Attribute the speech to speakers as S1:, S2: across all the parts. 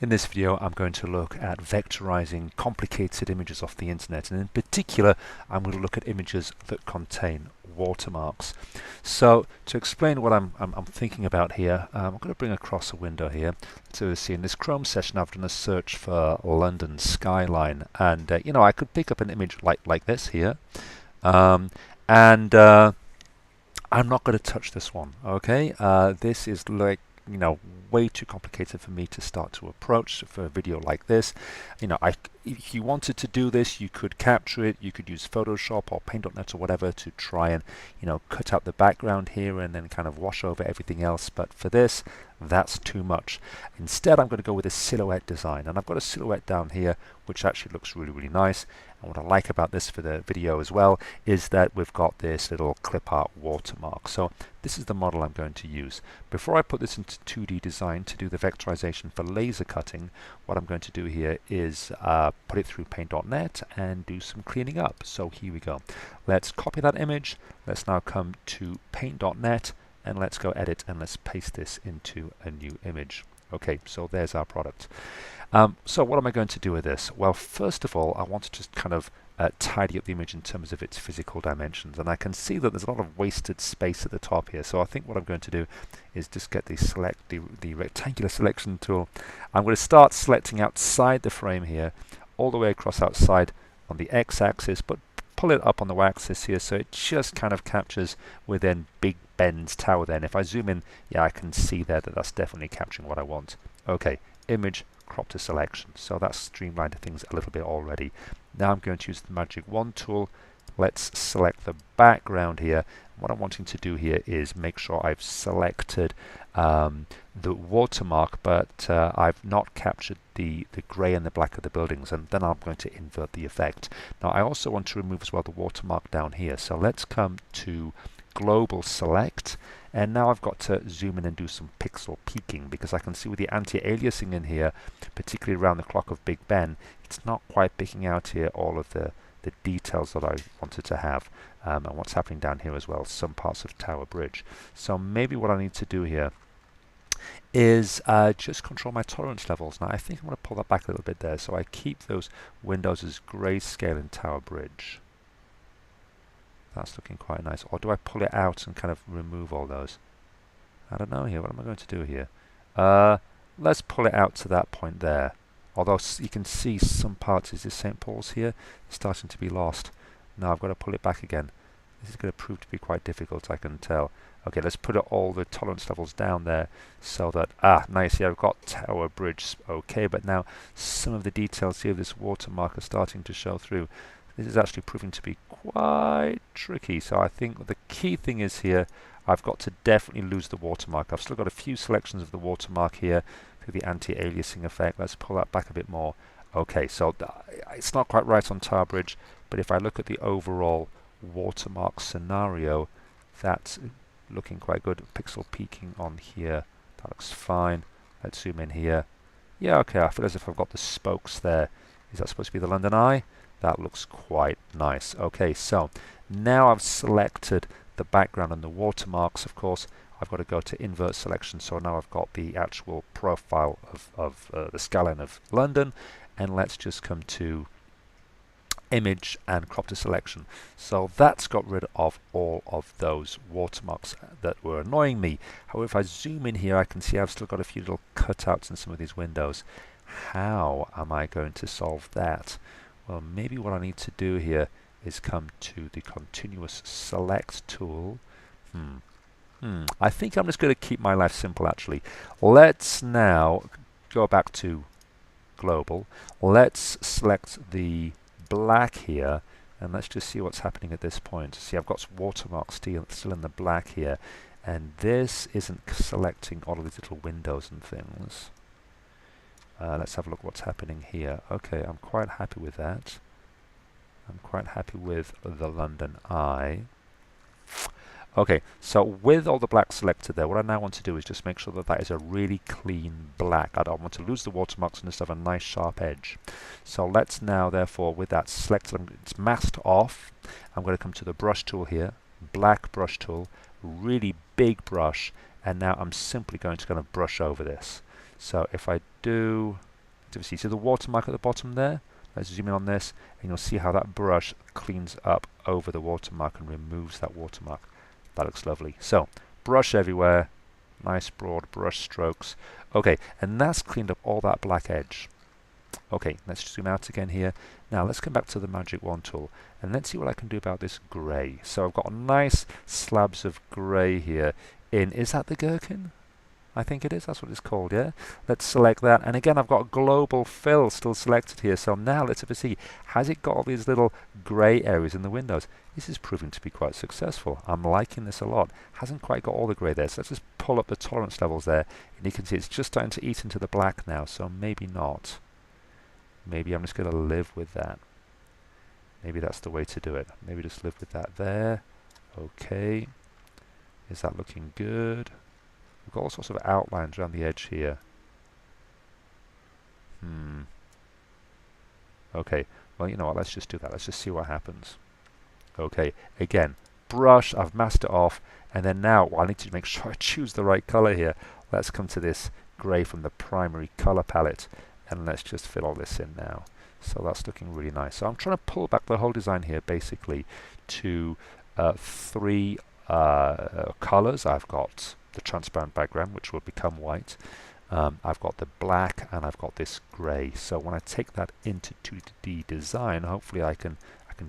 S1: In this video, I'm going to look at vectorizing complicated images off the internet, and in particular, I'm going to look at images that contain watermarks. So, to explain what I'm thinking about here, I'm going to bring across a window here. To see in this Chrome session, I've done a search for London skyline, and I could pick up an image like this here, and I'm not going to touch this one. Okay, this is like way too complicated for me to start to approach for a video like this. If you wanted to do this, you could capture it, you could use Photoshop or Paint.net or whatever to try and cut out the background here and then kind of wash over everything else, but for this, that's too much. Instead, I'm going to go with a silhouette design, and I've got a silhouette down here which actually looks really nice. And what I like about this for the video as well is that we've got this little clip art watermark. So this is the model I'm going to use. Before I put this into 2D design to do the vectorization for laser cutting, what I'm going to do here is put it through Paint.net and do some cleaning up. So here we go. Let's copy that image. Let's now come to Paint.net and let's go edit and let's paste this into a new image. Okay, so there's our product. So what am I going to do with this? Well, first of all, I want to just kind of tidy up the image in terms of its physical dimensions, and I can see that there's a lot of wasted space at the top here. So I think what I'm going to do is just get the rectangular selection tool. I'm going to start selecting outside the frame here, all the way across outside on the x-axis, but pull it up on the y-axis here so it just kind of captures within Big Ben's tower. Then if I zoom in, yeah, I can see there that that's definitely capturing what I want. Okay, image, crop to selection. So that's streamlined things a little bit already. Now I'm going to use the magic wand tool. Let's select the background here. What I'm wanting to do here is make sure I've selected the watermark, but I've not captured the grey and the black of the buildings, and then I'm going to invert the effect. Now I also want to remove as well the watermark down here. So let's come to Global Select, and now I've got to zoom in and do some pixel peaking, because I can see with the anti-aliasing in here, particularly around the clock of Big Ben, it's not quite picking out here all of the details that I wanted to have, and what's happening down here as well, some parts of Tower Bridge. So maybe what I need to do here is just control my tolerance levels. Now I think I'm going to pull that back a little bit there, so I keep those windows as grayscale in Tower Bridge. That's looking quite nice. Or do I pull it out and kind of remove all those? I don't know here. What am I going to do here? Let's pull it out to that point there. Although you can see some parts, is this St. Paul's here, starting to be lost. Now I've got to pull it back again. This is going to prove to be quite difficult, I can tell. Okay, let's put all the tolerance levels down there so that, nice, yeah, I've got Tower Bridge okay, but now some of the details here of this watermark are starting to show through. This is actually proving to be quite tricky, so I think the key thing is here, I've got to definitely lose the watermark. I've still got a few selections of the watermark here through the anti-aliasing effect. Let's pull that back a bit more. Okay, so it's not quite right on Tower Bridge, but if I look at the overall watermark scenario, that's looking quite good. Pixel peaking on here, that looks fine. Let's zoom in here. Yeah, okay, I feel as if I've got the spokes there. Is that supposed to be the London Eye? That looks quite nice. Okay, so now I've selected the background and the watermarks. Of course, I've got to go to invert selection. So now I've got the actual profile of the skyline of London, and let's just come to image and crop to selection. So that's got rid of all of those watermarks that were annoying me. However, if I zoom in here, I can see I've still got a few little cutouts in some of these windows. How am I going to solve that? Well, maybe what I need to do here is come to the continuous select tool. I think I'm just going to keep my life simple actually. Let's now go back to global. Let's select the black here, and let's just see what's happening at this point. See, I've got watermarks still in the black here, and this isn't selecting all of these little windows and things. Let's have a look what's happening here. Okay, I'm quite happy with that. I'm quite happy with the London Eye. Okay, so with all the black selected there, what I now want to do is just make sure that that is a really clean black. I don't want to lose the watermarks and just have a nice sharp edge. So let's now, therefore, with that selected, it's masked off. I'm going to come to the brush tool here, black brush tool, really big brush, and now I'm simply going to kind of brush over this. So if I do Let's see the watermark at the bottom there. Let's zoom in on this, and you'll see how that brush cleans up over the watermark and removes that watermark. That looks lovely. So, brush everywhere, nice broad brush strokes. Okay, and that's cleaned up all that black edge. Okay, let's zoom out again here. Now let's come back to the Magic Wand tool, and let's see what I can do about this grey. So I've got nice slabs of grey here in, is that the gherkin? I think it is, that's what it's called, yeah? Let's select that, and again I've got global fill still selected here, so now let's have a see. Has it got all these little grey areas in the windows? This is proving to be quite successful. I'm liking this a lot. Hasn't quite got all the grey there, so let's just pull up the tolerance levels there, and you can see it's just starting to eat into the black now, so maybe not. Maybe I'm just going to live with that. Maybe that's the way to do it. Maybe just live with that there. Okay. Is that looking good? We've got all sorts of outlines around the edge here. Okay, well, you know what, let's just do that. Let's just see what happens. Okay, again, brush, I've masked it off, and then now, well, I need to make sure I choose the right color here. Let's come to this grey from the primary color palette, and let's just fill all this in now. So that's looking really nice. So I'm trying to pull back the whole design here, basically, to three colors. I've got the transparent background, which will become white. I've got the black, and I've got this grey. So when I take that into 2D design, hopefully I can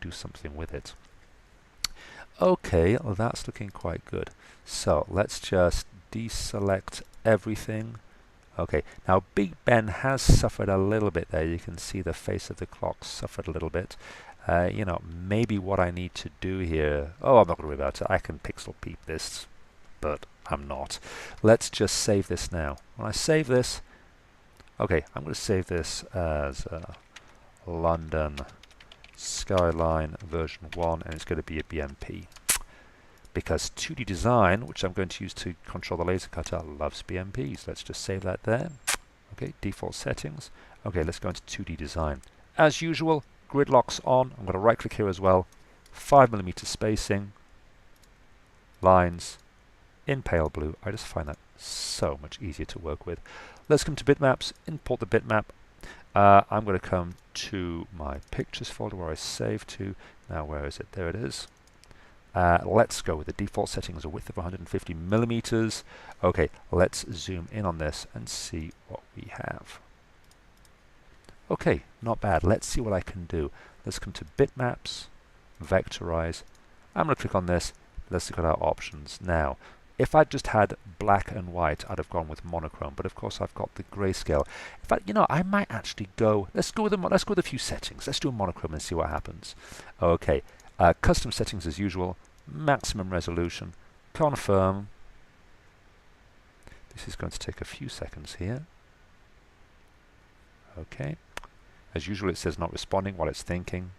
S1: do something with it. Okay, well, that's looking quite good. So let's just deselect everything. Okay, now Big Ben has suffered a little bit there. You can see the face of the clock suffered a little bit. You know, maybe what I need to do here... Oh, I'm not going to worry about it. I can pixel peep this, but I'm not. Let's just save this now. When I save this... Okay, I'm going to save this as London Skyline version 1, and it's going to be a BMP. Because 2D design, which I'm going to use to control the laser cutter, loves BMPs. Let's just save that there. Okay, default settings. Okay, let's go into 2D design. As usual, grid locks on. I'm going to right click here as well. 5mm spacing. Lines in pale blue. I just find that so much easier to work with. Let's come to bitmaps, import the bitmap. I'm going to come to my pictures folder where I saved to. Now where is it? There it is. Let's go with the default settings, a width of 150mm. Okay, let's zoom in on this and see what we have. Okay, not bad. Let's see what I can do. Let's come to bitmaps, vectorize. I'm going to click on this. Let's look at our options. Now, if I just had black and white, I'd have gone with monochrome, but of course I've got the grayscale. In fact, you know, I might actually go, let's go with a few settings. Let's do a monochrome and see what happens. Okay. Custom settings as usual, maximum resolution, confirm. This is going to take a few seconds here. Okay. As usual, it says not responding while it's thinking.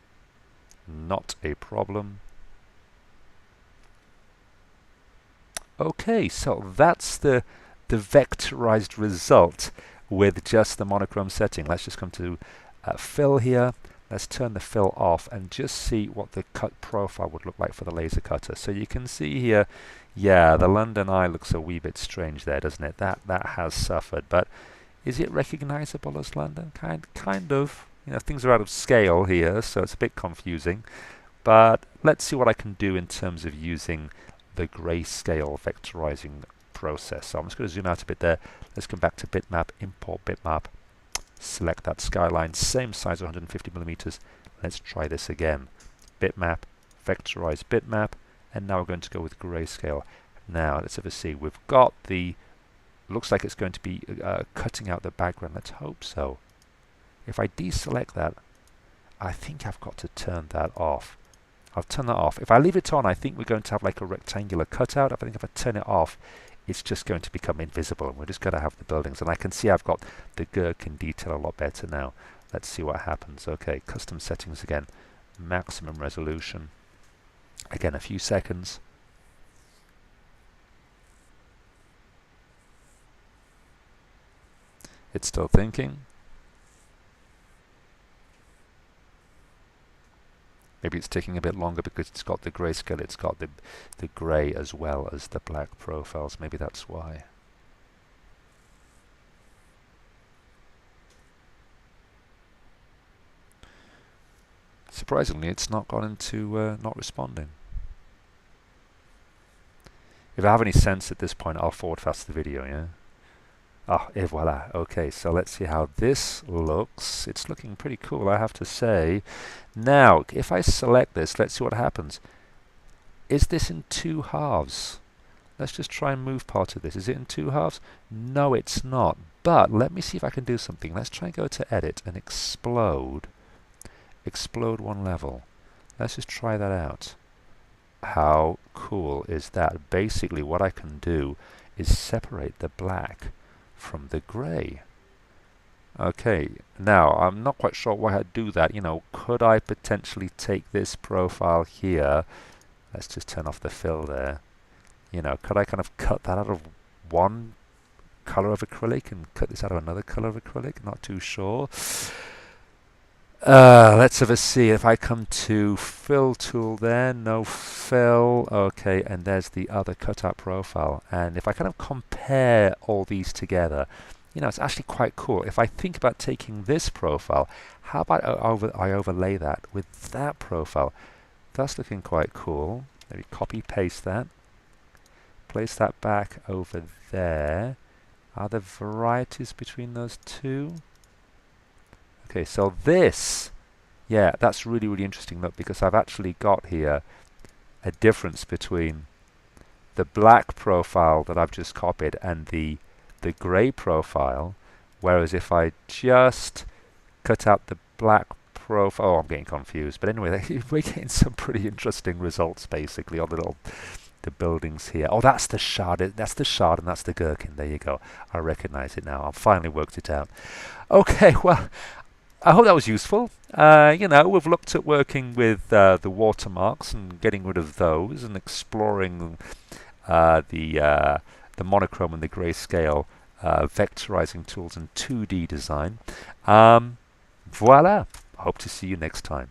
S1: Not a problem. Okay, so that's the vectorized result with just the monochrome setting. Let's just come to fill here. Let's turn the fill off and just see what the cut profile would look like for the laser cutter. So you can see here, yeah, the London eye looks a wee bit strange there, doesn't it? That has suffered, but is it recognizable as London? Kind of. You know, things are out of scale here, so it's a bit confusing. But let's see what I can do in terms of using the grayscale vectorizing process. So I'm just going to zoom out a bit there. Let's come back to bitmap, import bitmap. Select that skyline, same size, 150mm. Let's try this again. Bitmap, vectorize bitmap, and now we're going to go with grayscale. Now let's have a see. We've got the, looks like it's going to be cutting out the background. Let's hope so. If I deselect that, I think I've got to turn that off. I'll turn that off. If I leave it on, I think we're going to have like a rectangular cutout. I think if I turn it off, it's just going to become invisible, and we're just going to have the buildings. And I can see I've got the gherkin detail a lot better now. Let's see what happens. Okay, custom settings again. Maximum resolution. Again, a few seconds. It's still thinking. Maybe it's taking a bit longer because it's got the grayscale, it's got the grey as well as the black profiles. Maybe that's why. surprisingly, it's not gone into not responding. If I have any sense at this point, I'll forward fast the video, yeah? Ah, et voila. Okay, so let's see how this looks. It's looking pretty cool, I have to say. Now, if I select this, let's see what happens. Is this in two halves? Let's just try and move part of this. Is it in two halves? No, it's not. But let me see if I can do something. Let's try and go to Edit and Explode. Explode one level. Let's just try that out. How cool is that? Basically, what I can do is separate the black from the grey. Okay, now I'm not quite sure why I'd do that. You know, could I potentially take this profile here? Let's just turn off the fill there. You know, could I kind of cut that out of one color of acrylic and cut this out of another color of acrylic? Not too sure. Let's have a see. If I come to fill tool there, no fill. Okay, and there's the other cutout profile. And if I kind of compare all these together, you know, it's actually quite cool. If I think about taking this profile, how about I overlay that with that profile? That's looking quite cool. Maybe copy paste that. Place that back over there. Are there varieties between those two? Okay, so this, yeah, that's really, really interesting, look, because I've actually got here a difference between the black profile that I've just copied and the grey profile, whereas if I just cut out the black profile, oh, I'm getting confused, but anyway, we're getting some pretty interesting results basically on the buildings here. Oh, that's the shard, and that's the gherkin. There you go. I recognize it now. I've finally worked it out. Okay, well, I hope that was useful. You know, we've looked at working with the watermarks and getting rid of those and exploring the monochrome and the grayscale vectorizing tools and 2D design. Voila! Hope to see you next time.